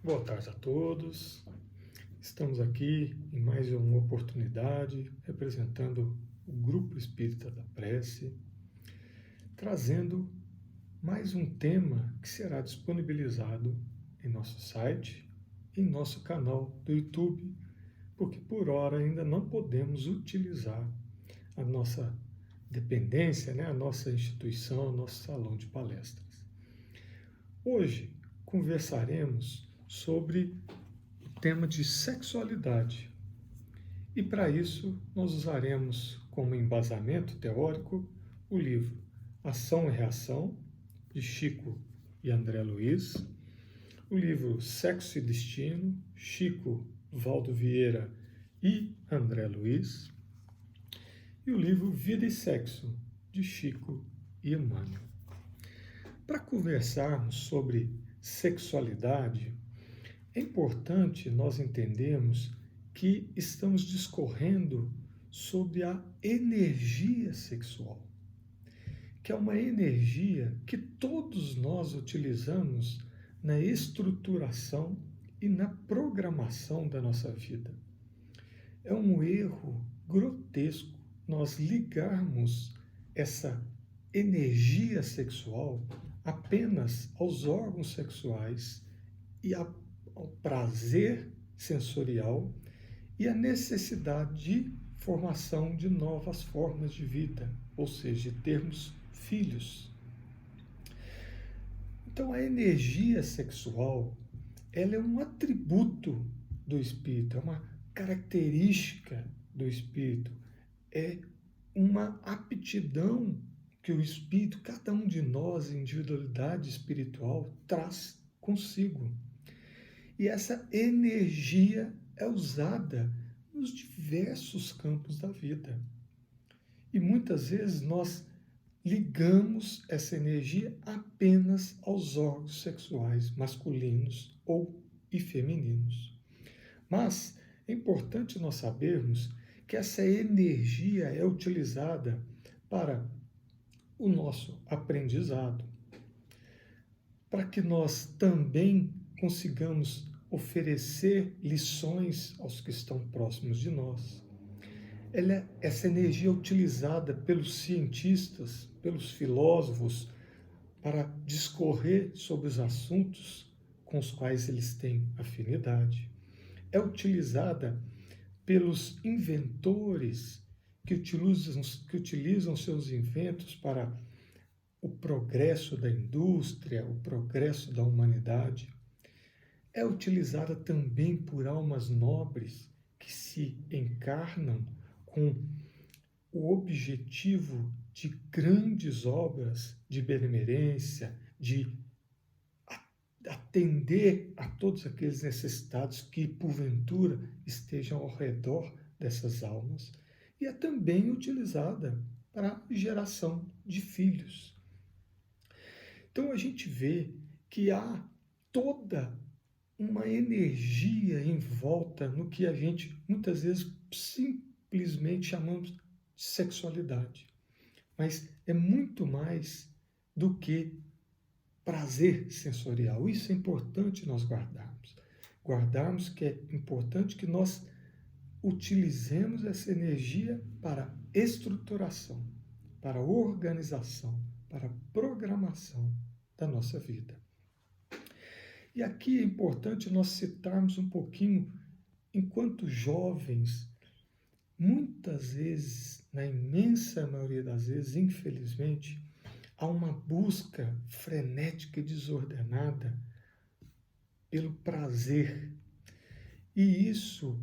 Boa tarde a todos. Estamos aqui em mais uma oportunidade, representando o Grupo Espírita da Prece, trazendo mais um tema que será disponibilizado em nosso site e em nosso canal do YouTube, porque por hora ainda não podemos utilizar a nossa dependência, a nossa instituição, o nosso salão de palestras. Hoje conversaremos sobre o tema de sexualidade. E para isso nós usaremos como embasamento teórico o livro Ação e Reação, de Chico e André Luiz, o livro Sexo e Destino, Chico, Valdo Vieira e André Luiz, e o livro Vida e Sexo, de Chico e Emmanuel. Para conversarmos sobre sexualidade, é importante nós entendermos que estamos discorrendo sobre a energia sexual, que é uma energia que todos nós utilizamos na estruturação e na programação da nossa vida. É um erro grotesco nós ligarmos essa energia sexual apenas aos órgãos sexuais e ao prazer sensorial e a necessidade de formação de novas formas de vida, ou seja, de termos filhos. Então, a energia sexual, ela é um atributo do espírito, é uma característica do espírito, é uma aptidão que o espírito, cada um de nós, individualidade espiritual, traz consigo. E essa energia é usada nos diversos campos da vida. E muitas vezes nós ligamos essa energia apenas aos órgãos sexuais masculinos e femininos. Mas é importante nós sabermos que essa energia é utilizada para o nosso aprendizado, para que nós também consigamos oferecer lições aos que estão próximos de nós. Essa energia é utilizada pelos cientistas, pelos filósofos, para discorrer sobre os assuntos com os quais eles têm afinidade. É utilizada pelos inventores que utilizam seus inventos para o progresso da indústria, o progresso da humanidade. É utilizada também por almas nobres que se encarnam com o objetivo de grandes obras de benemerência, de atender a todos aqueles necessitados que, porventura, estejam ao redor dessas almas. E é também utilizada para a geração de filhos. Então a gente vê que há toda uma energia em volta no que a gente muitas vezes simplesmente chamamos de sexualidade. Mas é muito mais do que prazer sensorial. Isso é importante nós guardarmos. Guardarmos que é importante que nós utilizemos essa energia para estruturação, para organização, para programação da nossa vida. E aqui é importante nós citarmos um pouquinho, enquanto jovens, muitas vezes, na imensa maioria das vezes, infelizmente, há uma busca frenética e desordenada pelo prazer. E isso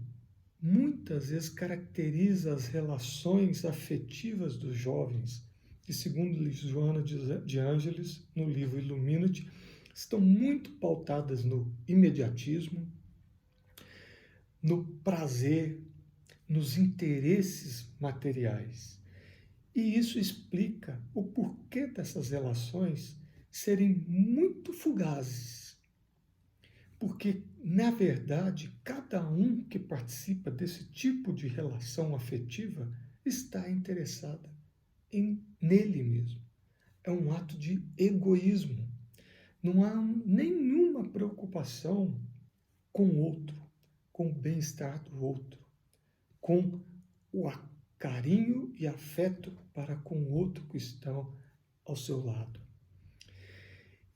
muitas vezes caracteriza as relações afetivas dos jovens, que, segundo Joana de Ângeles, no livro Illuminati, estão muito pautadas no imediatismo, no prazer, nos interesses materiais. E isso explica o porquê dessas relações serem muito fugazes. Porque, na verdade, cada um que participa desse tipo de relação afetiva está interessado nele mesmo. É um ato de egoísmo. Não há nenhuma preocupação com o outro, com o bem-estar do outro, com o carinho e afeto para com o outro que estão ao seu lado.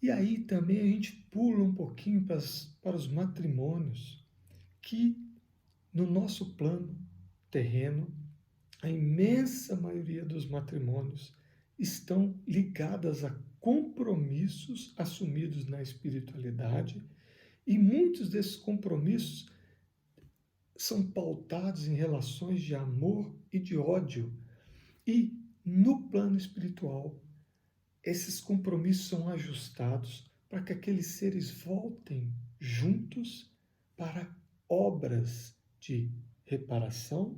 E aí também a gente pula um pouquinho para os matrimônios, que no nosso plano terreno, a imensa maioria dos matrimônios estão ligadas a compromissos assumidos na espiritualidade, e muitos desses compromissos são pautados em relações de amor e de ódio. E no plano espiritual, esses compromissos são ajustados para que aqueles seres voltem juntos para obras de reparação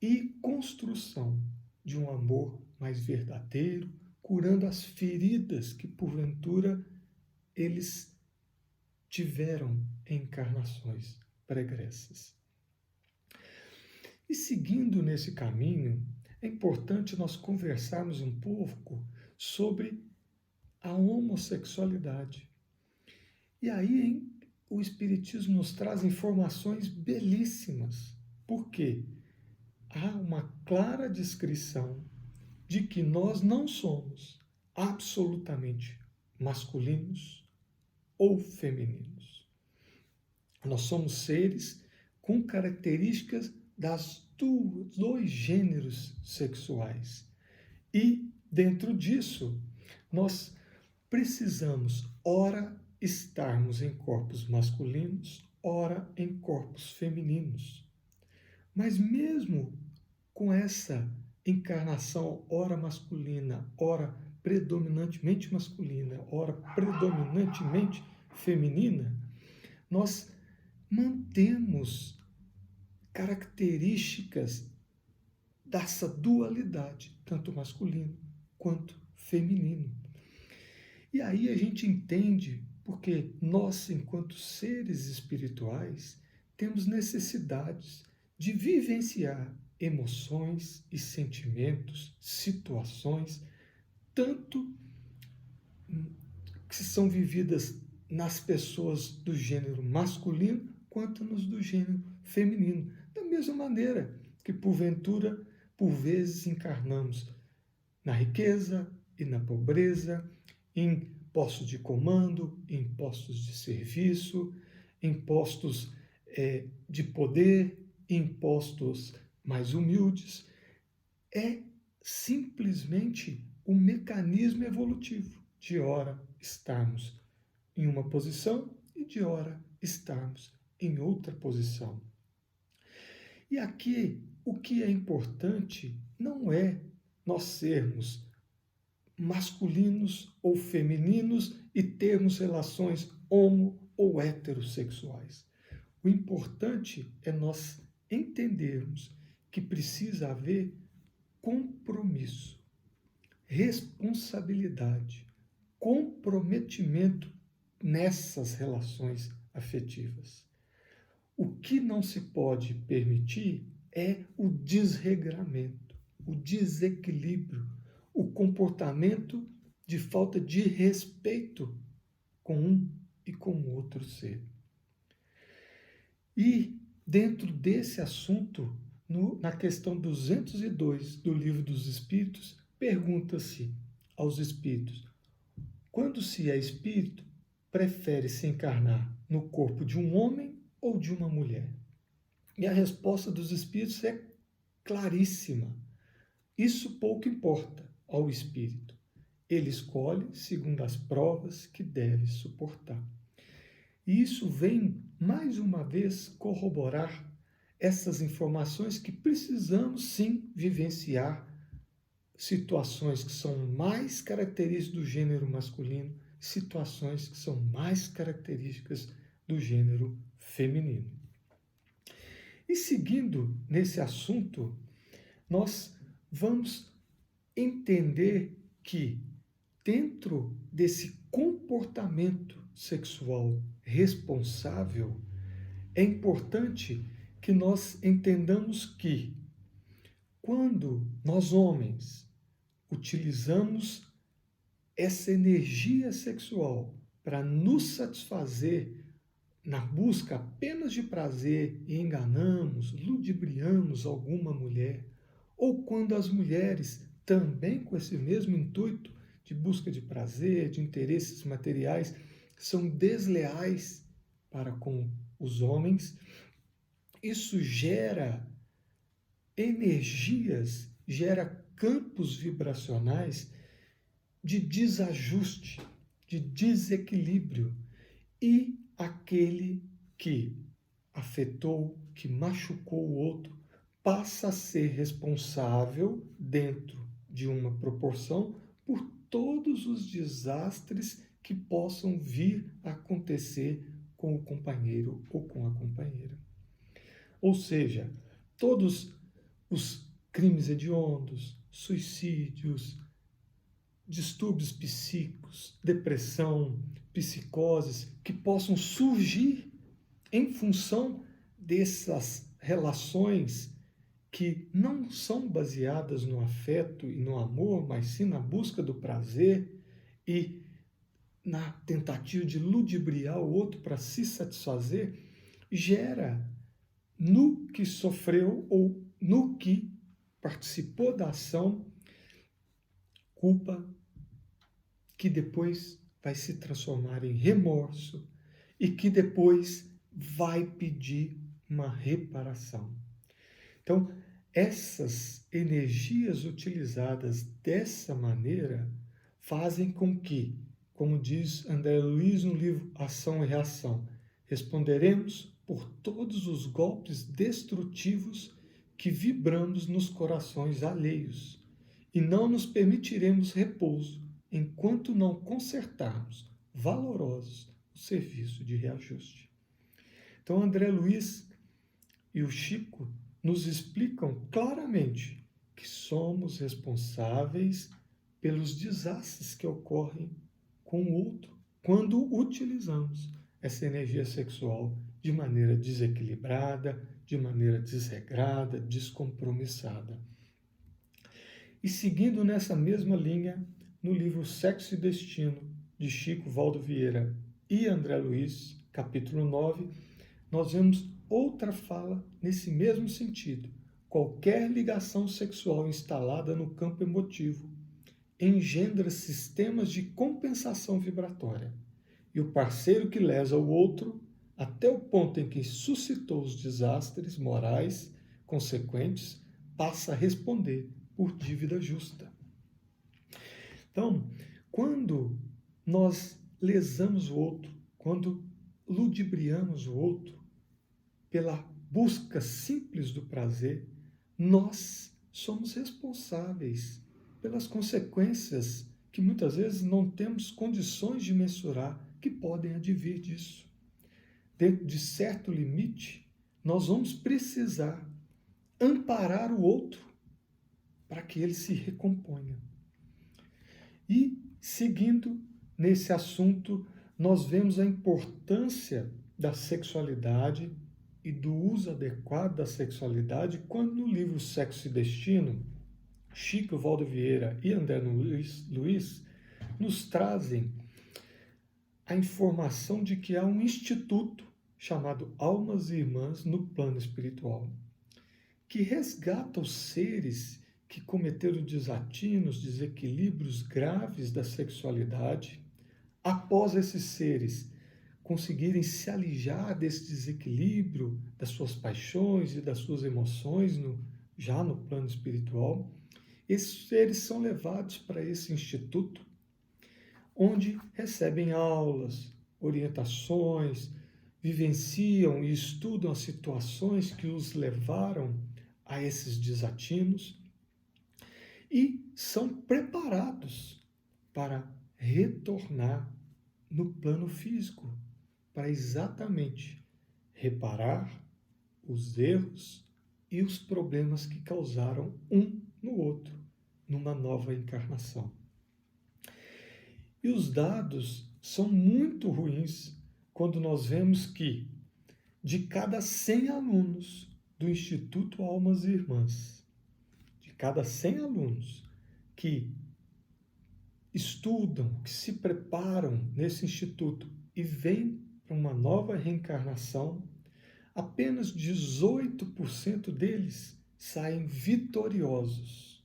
e construção de um amor mais verdadeiro, curando as feridas que porventura eles tiveram em encarnações pregressas. E seguindo nesse caminho, é importante nós conversarmos um pouco sobre a homossexualidade. E aí o Espiritismo nos traz informações belíssimas. Por quê? Há uma clara descrição de que nós não somos absolutamente masculinos ou femininos. Nós somos seres com características dois gêneros sexuais. E, dentro disso, nós precisamos, ora, estarmos em corpos masculinos, ora, em corpos femininos. Mas mesmo com essa encarnação, ora masculina, ora predominantemente masculina, ora predominantemente feminina, nós mantemos características dessa dualidade, tanto masculino quanto feminino. E aí a gente entende porque nós, enquanto seres espirituais, temos necessidades de vivenciar emoções e sentimentos, situações, tanto que são vividas nas pessoas do gênero masculino quanto nos do gênero feminino. Da mesma maneira que, porventura, por vezes encarnamos na riqueza e na pobreza, em postos de comando, em postos de serviço, em postos de poder, em postos mais humildes. É simplesmente um mecanismo evolutivo de ora estarmos em uma posição e de ora estarmos em outra posição. E aqui o que é importante não é nós sermos masculinos ou femininos e termos relações homo ou heterossexuais. O importante é nós entendermos que precisa haver compromisso, responsabilidade, comprometimento nessas relações afetivas. O que não se pode permitir é o desregramento, o desequilíbrio, o comportamento de falta de respeito com um e com o outro ser. E dentro desse assunto, na questão 202 do Livro dos Espíritos, pergunta-se aos espíritos: quando se é espírito, prefere se encarnar no corpo de um homem ou de uma mulher? E a resposta dos espíritos é claríssima. Isso pouco importa ao espírito. Ele escolhe segundo as provas que deve suportar. E isso vem, mais uma vez, corroborar essas informações que precisamos, sim, vivenciar situações que são mais características do gênero masculino, situações que são mais características do gênero feminino. E seguindo nesse assunto, nós vamos entender que dentro desse comportamento sexual responsável, é importante que nós entendamos que quando nós homens utilizamos essa energia sexual para nos satisfazer na busca apenas de prazer e enganamos, ludibriamos alguma mulher, ou quando as mulheres, também com esse mesmo intuito de busca de prazer, de interesses materiais, são desleais para com os homens, isso gera energias, gera campos vibracionais de desajuste, de desequilíbrio. E aquele que afetou, que machucou o outro, passa a ser responsável, dentro de uma proporção, por todos os desastres que possam vir a acontecer com o companheiro ou com a companheira. Ou seja, todos os crimes hediondos, suicídios, distúrbios psíquicos, depressão, psicoses, que possam surgir em função dessas relações que não são baseadas no afeto e no amor, mas sim na busca do prazer e na tentativa de ludibriar o outro para se satisfazer, gera no que sofreu ou no que participou da ação culpa, que depois vai se transformar em remorso e que depois vai pedir uma reparação. Então, essas energias utilizadas dessa maneira fazem com que, como diz André Luiz no livro Ação e Reação, responderemos por todos os golpes destrutivos que vibramos nos corações alheios e não nos permitiremos repouso enquanto não consertarmos valorosos o serviço de reajuste. Então, André Luiz e o Chico nos explicam claramente que somos responsáveis pelos desastres que ocorrem com o outro quando utilizamos essa energia sexual de maneira desequilibrada, de maneira desregrada, descompromissada. E seguindo nessa mesma linha, no livro Sexo e Destino, de Chico Valdo Vieira e André Luiz, capítulo 9, nós vemos outra fala nesse mesmo sentido. Qualquer ligação sexual instalada no campo emotivo engendra sistemas de compensação vibratória. E o parceiro que lesa o outro, até o ponto em que suscitou os desastres morais consequentes, passa a responder por dívida justa. Então, quando nós lesamos o outro, quando ludibriamos o outro, pela busca simples do prazer, nós somos responsáveis pelas consequências que muitas vezes não temos condições de mensurar, que podem advir disso. Dentro de certo limite, nós vamos precisar amparar o outro para que ele se recomponha. E, seguindo nesse assunto, nós vemos a importância da sexualidade e do uso adequado da sexualidade quando no livro Sexo e Destino, Chico Valdo Vieira e André Luiz nos trazem a informação de que há um instituto chamado Almas Irmãs no plano espiritual, que resgata os seres que cometeram desatinos, desequilíbrios graves da sexualidade. Após esses seres conseguirem se alijar desse desequilíbrio, das suas paixões e das suas emoções, já no plano espiritual, esses seres são levados para esse instituto, onde recebem aulas, orientações, vivenciam e estudam as situações que os levaram a esses desatinos e são preparados para retornar no plano físico, para exatamente reparar os erros e os problemas que causaram um no outro, numa nova encarnação. E os dados são muito ruins quando nós vemos que, de cada 100 alunos do Instituto Almas e Irmãs, de cada 100 alunos que estudam, que se preparam nesse instituto e vêm para uma nova reencarnação, apenas 18% deles saem vitoriosos.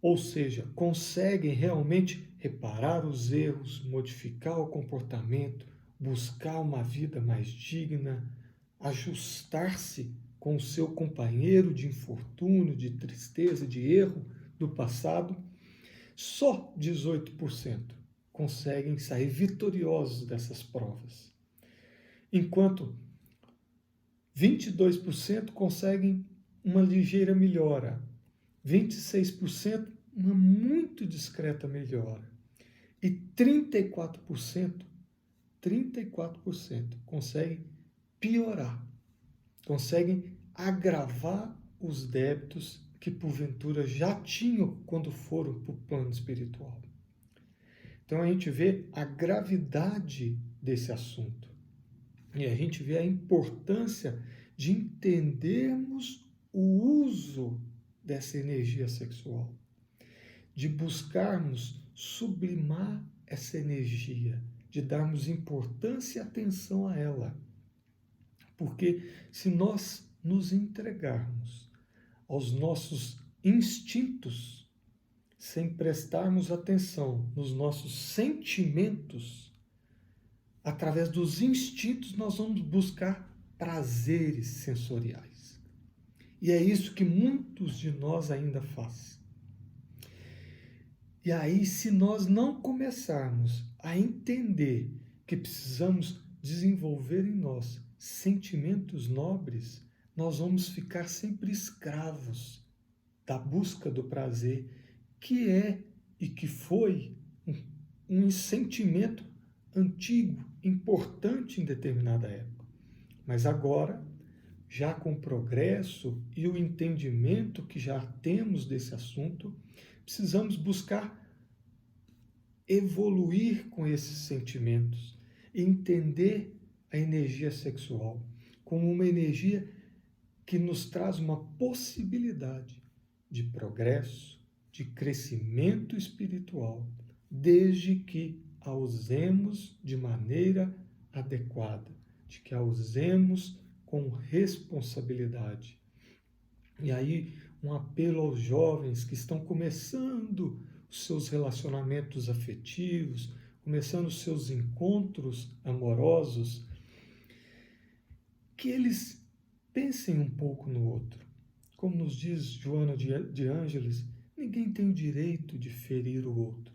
Ou seja, conseguem realmente reparar os erros, modificar o comportamento, buscar uma vida mais digna, ajustar-se com o seu companheiro de infortúnio, de tristeza, de erro do passado. Só 18% conseguem sair vitoriosos dessas provas, enquanto 22% conseguem uma ligeira melhora, 26% uma muito discreta melhora e 34% conseguem piorar, conseguem agravar os débitos que porventura já tinham quando foram para o plano espiritual. Então a gente vê a gravidade desse assunto e a gente vê a importância de entendermos o uso dessa energia sexual, de buscarmos sublimar essa energia, de darmos importância e atenção a ela. Porque se nós nos entregarmos aos nossos instintos, sem prestarmos atenção nos nossos sentimentos, através dos instintos nós vamos buscar prazeres sensoriais. E é isso que muitos de nós ainda fazem. E aí, se nós não começarmos a entender que precisamos desenvolver em nós sentimentos nobres, nós vamos ficar sempre escravos da busca do prazer, que é e que foi um sentimento antigo, importante em determinada época. Mas agora, já com o progresso e o entendimento que já temos desse assunto, precisamos buscar evoluir com esses sentimentos, entender a energia sexual como uma energia que nos traz uma possibilidade de progresso, de crescimento espiritual, desde que a usemos de maneira adequada, de que a usemos com responsabilidade. E aí, um apelo aos jovens que estão começando os seus relacionamentos afetivos, começando os seus encontros amorosos, que eles pensem um pouco no outro. Como nos diz Joana de Ângeles, ninguém tem o direito de ferir o outro.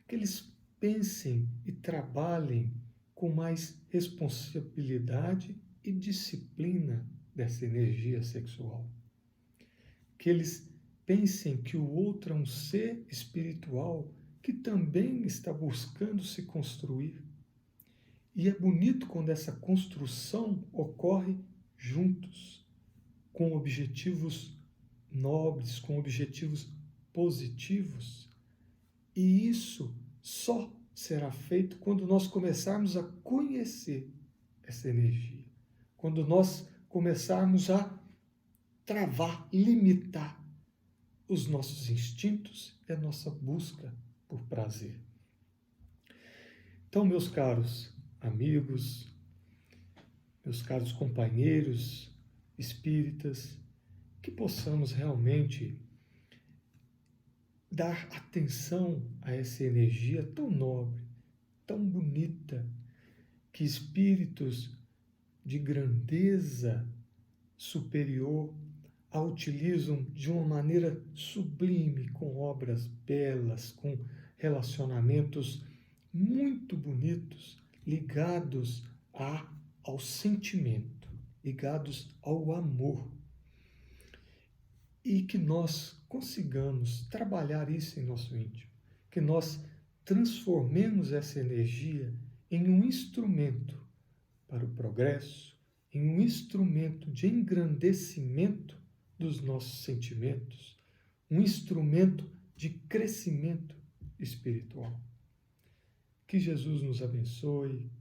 Que eles pensem e trabalhem com mais responsabilidade e disciplina dessa energia sexual. Que eles pensem que o outro é um ser espiritual que também está buscando se construir. E é bonito quando essa construção ocorre juntos, com objetivos nobres, com objetivos positivos. E isso só será feito quando nós começarmos a conhecer essa energia, quando nós começarmos a travar, limitar os nossos instintos e a nossa busca por prazer. Então, meus caros amigos, meus caros companheiros espíritas, que possamos realmente dar atenção a essa energia tão nobre, tão bonita, que espíritos de grandeza superior a utilizam de uma maneira sublime, com obras belas, com relacionamentos muito bonitos, ligados ao sentimento, ligados ao amor. E que nós consigamos trabalhar isso em nosso íntimo, que nós transformemos essa energia em um instrumento para o progresso, em um instrumento de engrandecimento dos nossos sentimentos, um instrumento de crescimento espiritual. Que Jesus nos abençoe,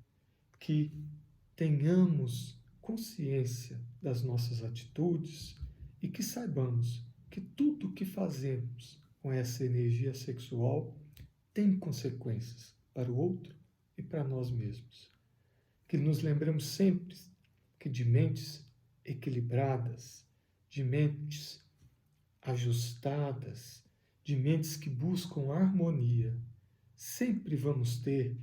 que tenhamos consciência das nossas atitudes e que saibamos que tudo o que fazemos com essa energia sexual tem consequências para o outro e para nós mesmos. Que nos lembremos sempre que de mentes equilibradas, de mentes ajustadas, de mentes que buscam harmonia, sempre vamos ter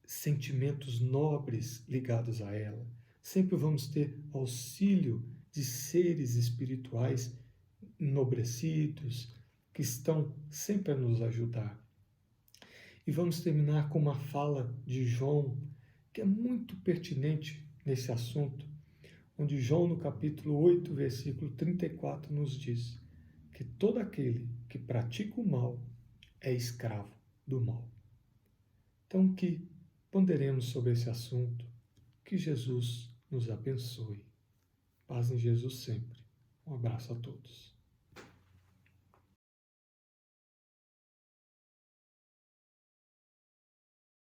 sentimentos nobres ligados a ela, sempre vamos ter auxílio de seres espirituais enobrecidos, que estão sempre a nos ajudar. E vamos terminar com uma fala de João, que é muito pertinente nesse assunto, onde João, no capítulo 8, versículo 34, nos diz que todo aquele que pratica o mal é escravo do mal. Então, que ponderemos sobre esse assunto, que Jesus nos abençoe. Paz em Jesus sempre. Um abraço a todos.